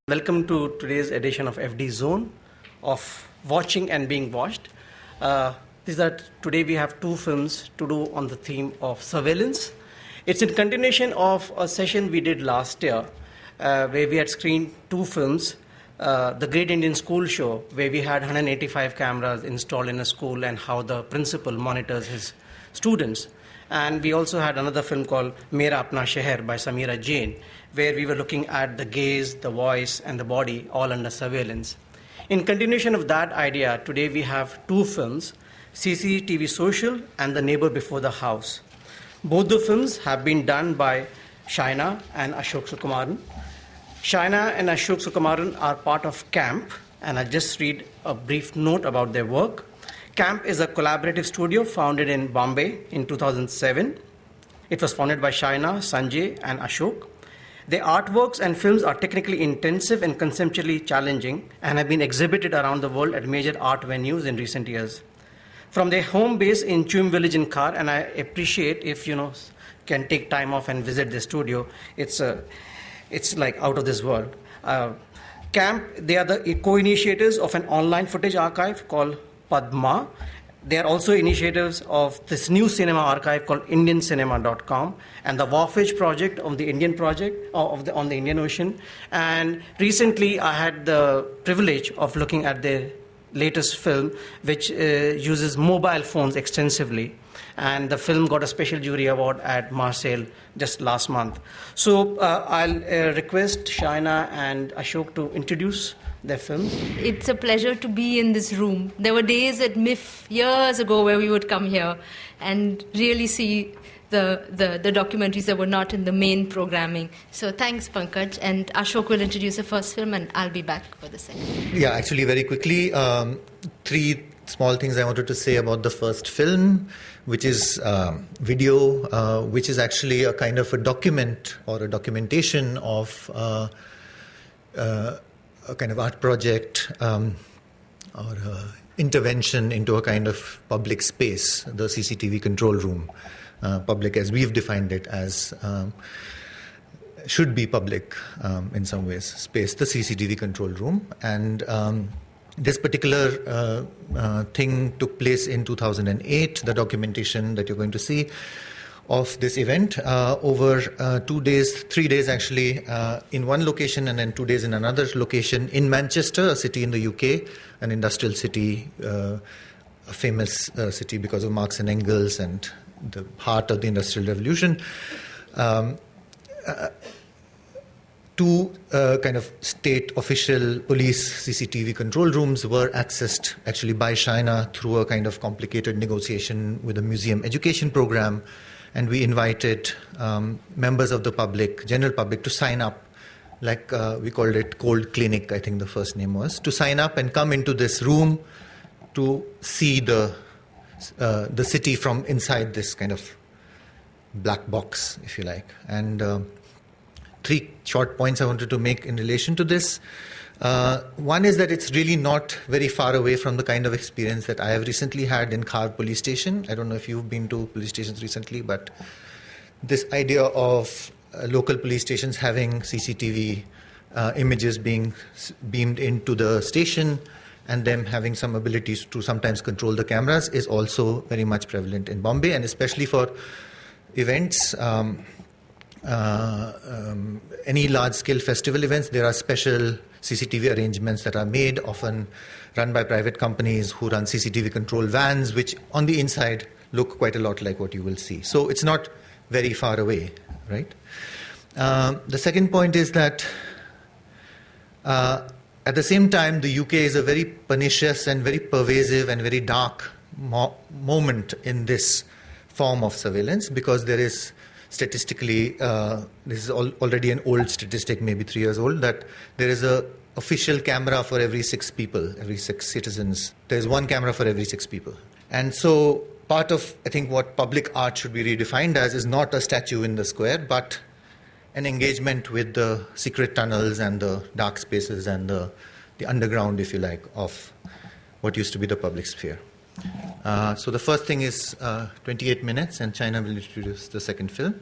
Welcome to today's edition of FD Zone of Watching and Being Watched. Today we have two films to do on the theme of surveillance. It's in continuation of a session we did last year where we had screened two films. The Great Indian School Show, where we had 185 cameras installed in a school and how the principal monitors his students. And we also had another film called Mera Apna Sheher by Samira Jain, where we were looking at the gaze, the voice, and the body all under surveillance. In continuation of that idea, today we have two films, CCTV Social and The Neighbor Before the House. Both the films have been done by Shaina and Ashok Sukumaran. Shaina and Ashok Sukumaran are part of CAMP, and I'll just read a brief note about their work. CAMP is a collaborative studio founded in Bombay in 2007. It was founded by Shaina, Sanjay, and Ashok. Their artworks and films are technically intensive and conceptually challenging and have been exhibited around the world at major art venues in recent years. From their home base in Chum village in Khar, and I appreciate if can take time off and visit the studio. It's like out of this world. CAMP, they are the co-initiators of an online footage archive called Padma. They are also initiatives of this new cinema archive called IndianCinema.com and the Warfage project on the Indian project on the Indian Ocean. And recently, I had the privilege of looking at their latest film, which uses mobile phones extensively. And the film got a special jury award at Marseille just last month. So I'll request Shaina and Ashok to introduce their film. It's a pleasure to be in this room. There were days at MIF years ago where we would come here and really see the documentaries that were not in the main programming. So thanks, Pankaj. And Ashok will introduce the first film and I'll be back for the second. Yeah, actually very quickly, three small things I wanted to say about the first film, which is video, which is actually a kind of a document or a documentation of a kind of art project or intervention into a kind of public space, the CCTV control room. Public as we've defined it as should be public in some ways, space, the CCTV control room. And this particular thing took place in 2008, the documentation that you're going to see of this event over 2 days, 3 days actually, in one location and then 2 days in another location in Manchester, a city in the UK, an industrial city, a famous city because of Marx and Engels and the heart of the Industrial Revolution. Two kind of state official police CCTV control rooms were accessed actually by China through a kind of complicated negotiation with a museum education program. And we invited members of the public, general public, to sign up, like we called it Cold Clinic, I think the first name was, to sign up and come into this room to see the city from inside this kind of black box, if you like. And three short points I wanted to make in relation to this. One is that it's really not very far away from the kind of experience that I have recently had in Khar police station. I don't know if you've been to police stations recently, but this idea of local police stations having CCTV images being beamed into the station and them having some abilities to sometimes control the cameras is also very much prevalent in Bombay, and especially for events. Any large-scale festival events, there are special CCTV arrangements that are made, often run by private companies who run CCTV control vans, which on the inside look quite a lot like what you will see. So it's not very far away, right? The second point is that at the same time, the UK is a very pernicious and very pervasive and very dark moment in this form of surveillance, because there is statistically, this is already an old statistic, maybe 3 years old, that there is a official camera for every 6 people, every 6 citizens. There's one camera for every 6 people. And so part of, I think, what public art should be redefined as is not a statue in the square, but an engagement with the secret tunnels and the dark spaces and the underground, if you like, of what used to be the public sphere. So the first thing is 28 minutes, and China will introduce the second film.